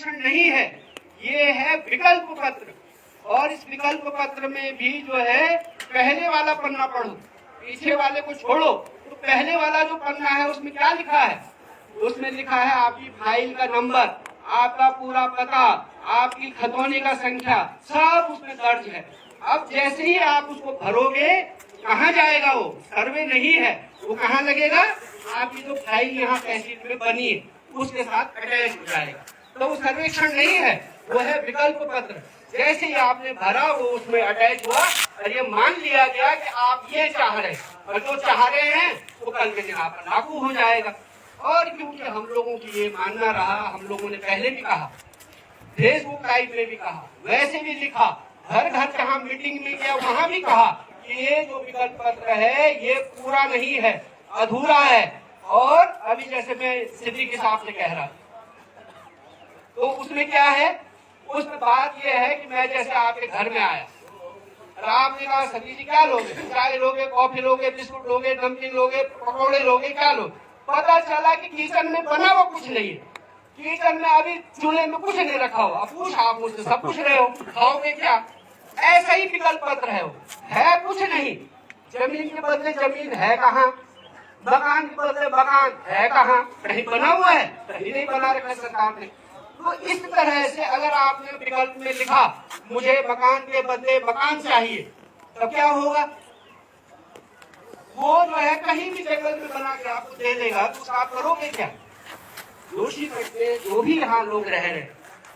सर्वेक्षण नहीं है, ये है विकल्प पत्र। और इस विकल्प पत्र में भी जो है पहले वाला पन्ना पढ़ो, पीछे वाले को छोड़ो। तो पहले वाला जो पन्ना है उसमें क्या लिखा है? उसमें लिखा है आपकी फाइल का नंबर, आपका पूरा पता, आपकी खतौनी का संख्या, सब उसमें दर्ज है। अब जैसे ही आप उसको भरोगे, कहाँ जाएगा? वो सर्वे नहीं है, वो कहाँ लगेगा? आपकी जो फाइल यहाँ तहसील में बनी है उसके साथ अटैच हो जाएगा। तो वो सर्वेक्षण नहीं है, वो है विकल्प पत्र। जैसे ही आपने भरा वो उसमें अटैच हुआ और ये मान लिया गया कि आप ये चाह रहे हैं, और जो चाह रहे हैं वो कल के दिन आप पर लागू हो जाएगा। और क्योंकि हम लोगों की ये मानना रहा, हम लोगों ने पहले भी कहा, फेसबुक लाइव में भी कहा, वैसे भी लिखा, घर घर जहाँ मीटिंग में गया वहाँ भी कहा कि ये जो विकल्प पत्र है ये पूरा नहीं है, अधूरा है। और अभी जैसे मैं सिद्दीकी साहब से कह रहा, तो उसमें क्या है? उसमें बात यह है कि मैं जैसे आपके घर में आया और आपने कहा सती जी क्या लोगे? चाय लोगे, कॉफी लोगे, बिस्कुट लोगे, नमकीन लोगे, पकौड़े लोगे, क्या लोगे? पता चला कि किचन में बना हुआ कुछ नहीं है, किचन में अभी चूल्हे में कुछ नहीं रखा हुआ। पूछ आप मुझसे सब पूछ रहे हो, खाओगे क्या? ऐसा ही विकल्प पत्र है, वो है कुछ नहीं। जमीन के बदले जमीन है कहाँ? मकान के बदले मकान है कहाँ? कहीं बना हुआ है, कहीं नहीं बना रखा सरकार ने। तो इस तरह से अगर आपने विकल्प में लिखा मुझे मकान के बदले मकान चाहिए, तो क्या होगा? वो जो है कहीं भी जंगल में बना के आपको दे देगा, तो आप करोगे क्या? दोषी करके जो भी यहाँ लोग रह रहे,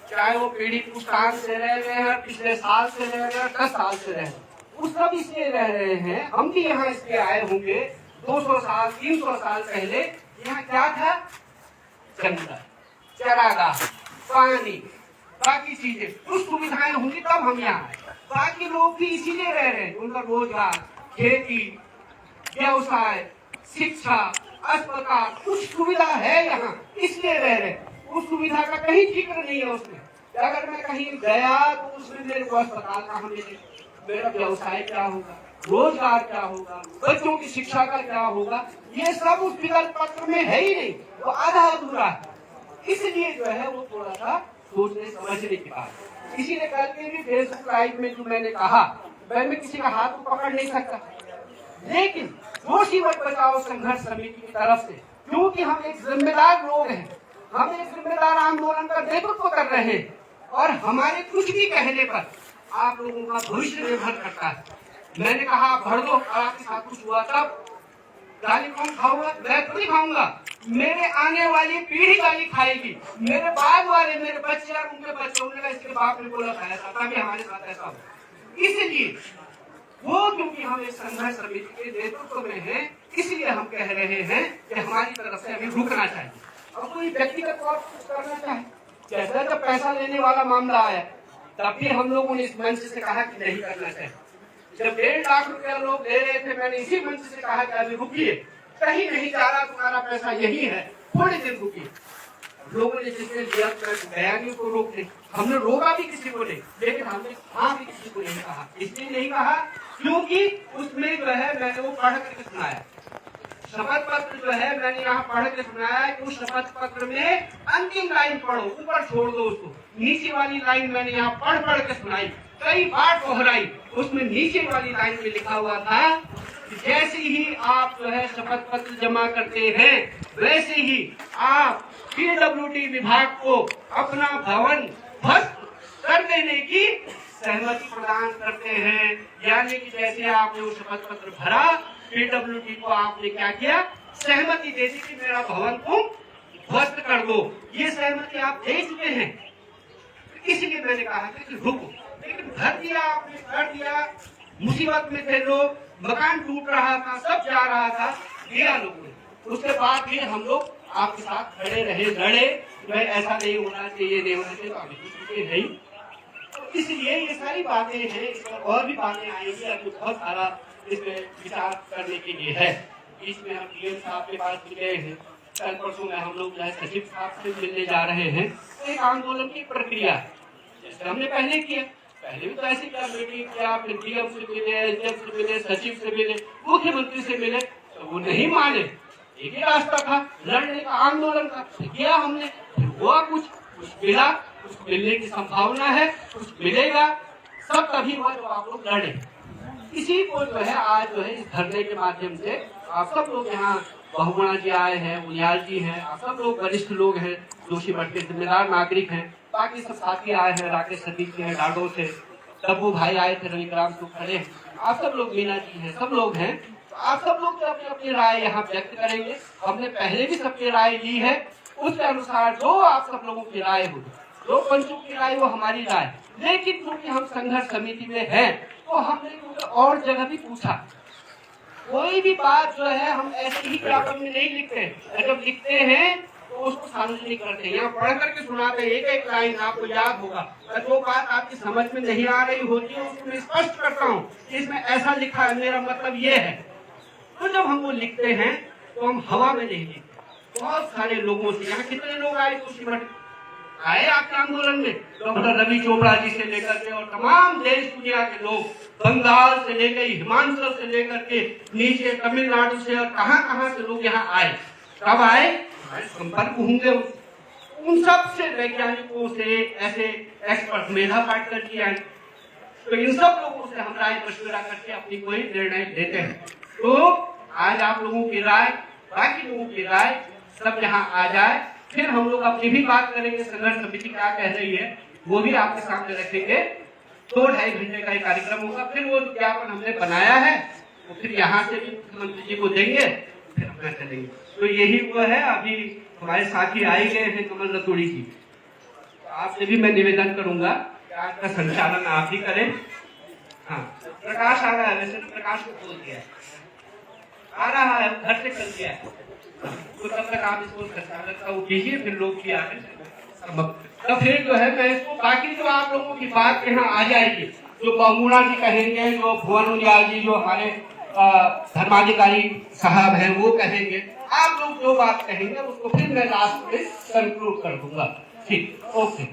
चाहे वो पीढ़ी पुस्तान से रह रहे हैं, पिछले साल से रह रहे हैं, 10 साल से रह रहे हैं, वो सब इसलिए रह रहे हैं। हम भी यहाँ इसलिए आए होंगे 200 साल 300 साल पहले। यहाँ क्या था? जंगल, चरागाह, पानी, बाकी चीजें, कुछ सुविधाएं होंगी तब हम यहाँ आए। बाकी लोग भी इसीलिए रह रहे हैं, उनका रोजगार, खेती, व्यवसाय, शिक्षा, अस्पताल, कुछ सुविधा है यहाँ, इसलिए रह रहे हैं। उस सुविधा का कहीं जिक्र नहीं है उसमें। अगर मैं कहीं गया तो उसमें मेरे को अस्पताल कहाँ मिले, मेरा व्यवसाय क्या होगा, रोजगार क्या होगा, बच्चों की शिक्षा का क्या होगा, ये सब उस विकल्प पत्र में है ही नहीं, वो आधा अधूरा है। इसलिए जो है वो थोड़ा सा सोचने समझने की बात। इसीलिए कल के भी फेसबुक लाइव में जो मैंने कहा, मैं किसी का हाथ को पकड़ नहीं सकता, लेकिन दोषी मत बचाओ संघर्ष समिति की तरफ से, क्योंकि हम एक जिम्मेदार लोग हैं, हम एक जिम्मेदार आंदोलन का नेतृत्व कर रहे हैं, और हमारे कुछ भी कहने पर आप लोगों का भविष्य निर्भर करता है। मैंने कहा आप भर दो, आपके साथ कुछ हुआ तब गाली कौन खाऊंगा? मैं तो नहीं खाऊंगा, मेरे आने वाली पीढ़ी गाली खाएगी, मेरे बाद वाले, मेरे बच्चे और उनके बच्चे, उन्होंने इसके बाप ने बोला खाया था, तभी हमारे साथ ऐसा हो। इसलिए वो क्योंकि हम एक संघर्ष समिति के नेतृत्व में हैं, इसलिए हम कह रहे हैं कि हमारी तरफ से हमें रुकना चाहिए। अब कोई व्यक्तिगत तौर पर कुछ करना चाहे, जैसे जब पैसा लेने वाला मामला आया तब भी हम लोगों ने इस मंच से कहा कि नहीं करना चाहिए। जब 1.5 लाख रुपया लोग ले रहे थे, मैंने इसी मंच से कहा कि अभी रुकिए, कहीं नहीं जा रहा, तुम्हारा पैसा यही है, थोड़े दिन रुकिए। लोगों ने जिसने लिया बयानियों को रोक दे, हमने रोका भी किसी को नहीं, लेकिन हमने हाँ भी किसी को नहीं कहा। इसलिए नहीं कहा क्योंकि उसमें जो है मैंने वो पढ़ करके सुनाया, शपथ पत्र जो है मैंने यहाँ पढ़ के सुनाया कि उस शपथ पत्र में अंतिम लाइन पढ़ो, ऊपर छोड़ दो उसको, नीचे वाली लाइन मैंने यहाँ पढ़ के सुनाई, कई बार दोहराई। उसमें नीचे वाली लाइन में लिखा हुआ था कि जैसे ही आप जो है शपथ पत्र जमा करते हैं, वैसे ही आप पीडब्ल्यूडी विभाग को अपना भवन ध्वस्त कर देने की सहमति प्रदान करते हैं। यानी कि जैसे आपने वो शपथ पत्र भरा, पीडब्ल्यूडी को आपने क्या किया? सहमति दे दी कि मेरा भवन तुम ध्वस्त कर दो। ये सहमति आप दे चुके हैं, इसलिए मैंने कहा कि रुको। लेकिन भर दिया आपने, कर दिया, मुसीबत में थे लोग, मकान टूट रहा था, सब जा रहा था, दिया लोगों ने। उसके बाद भी हम लोग आपके साथ खड़े रहे, लड़े, भाई ऐसा नहीं होना चाहिए, नहीं होना चाहिए, तो अभी कुछ नहीं। तो इसलिए ये सारी बातें हैं, इस पर और भी बातें आएंगी, अभी बहुत सारा इसमें विचार करने के लिए है। इसमें हम डीएम साहब के पास भी गए हैं, कल परसों में हम लोग जो है सचिव साहब से मिलने जा रहे हैं। एक आंदोलन की प्रक्रिया है, जैसे हमने पहले किया, पहले भी तो ऐसे क्या मीटिंग किया, फिर डीएम से मिले, एसडीएम से मिले, सचिव से मिले, मुख्यमंत्री से मिले, तो वो नहीं माने। एक ही रास्ता था लड़ने का, आंदोलन का, किया हमने, हुआ कुछ मिला, कुछ मिलने की संभावना है, कुछ मिलेगा, सब तभी हुआ जब आप लोग लड़े। इसी को जो है आज जो है इस धरने के माध्यम से आप सब लोग यहाँ, बहुगुणा जी आए हैं, उनियाल जी हैं, आप सब लोग वरिष्ठ लोग हैं, जोशी मठ के जिम्मेदार नागरिक हैं, बाकी सब साथी आए हैं, राकेश सतीश जी हैं डाडो से, डब्बू भाई आए थे, रविक्राम तो खड़े हैं, आप सब लोग, मीना जी हैं, सब लोग हैं। तो आप सब लोग जो अपनी अपनी राय यहाँ व्यक्त करेंगे, हमने पहले भी सबकी राय ली है, उसके अनुसार जो आप सब लोगों की राय हो, जो पंचों की राय वो हमारी राय, लेकिन क्योंकि हम संघर्ष समिति में हैं तो हमने और जगह भी पूछा, कोई भी बात जो है हम ऐसे ही किताबों में नहीं लिखते, जब लिखते हैं तो उसको सार्वजनिक करते हैं, यहाँ पढ़ करके सुनाते हैं, एक एक लाइन आपको याद होगा, जो बात आपकी समझ में नहीं आ रही होती है उसको मैं स्पष्ट करता हूँ, इसमें ऐसा लिखा है, मेरा मतलब ये है। तो जब हम वो लिखते हैं तो हम हवा में नहीं लिखते। बहुत सारे लोगों से, यहाँ कितने लोग आए जोशी मठ आए आपके आंदोलन में, डॉक्टर रवि चोपड़ा जी से लेकर के और तमाम देश दुनिया के लोग, बंगाल से लेकर हिमाचल से लेकर के नीचे तमिलनाडु से और कहां से लोग यहाँ आए। कब आए? संपर्क होंगे उन सब से, वैज्ञानिकों से, ऐसे एक्सपर्ट, मेधा पाटकर जी आए, तो इन सब लोगों से हम राय मशवरा करके अपनी कोई निर्णय लेते हैं। तो आज आप लोगों की राय, बाकी लोगों की राय सब यहाँ आ जाए, फिर हम लोग अपनी भी बात करेंगे, संघर्ष समिति क्या कह रही है वो भी आपके सामने रखेंगे। 2-2.5 घंटे का एक कार्यक्रम होगा, फिर वो ज्ञापन हमने बनाया है तो फिर यहाँ से भी मुख्यमंत्री जी को देंगे, फिर अपना चलेंगे। तो यही वो है, अभी हमारे साथी आए गए हैं कमल रतूड़ी जी, तो आपसे भी मैं निवेदन करूंगा कि आज का संचालन आप ही करें। हाँ, प्रकाश आ रहा है, वैसे तो प्रकाश को खोल दिया आ रहा है, घर से चल गया है, तो तब तक आप इसको संचालक का उठीजिए, फिर लोग भी आगे तो फिर जो है मैं इसको, बाकी जो आप लोगों की बात यहाँ आ जाएगी, जो बहुगुणा जी कहेंगे, जो भुवन उनियाल जी, जो हमारे धर्माधिकारी साहब हैं वो कहेंगे, आप लोग जो बात कहेंगे उसको फिर मैं लास्ट में कंक्लूड कर दूंगा। ठीक, ओके।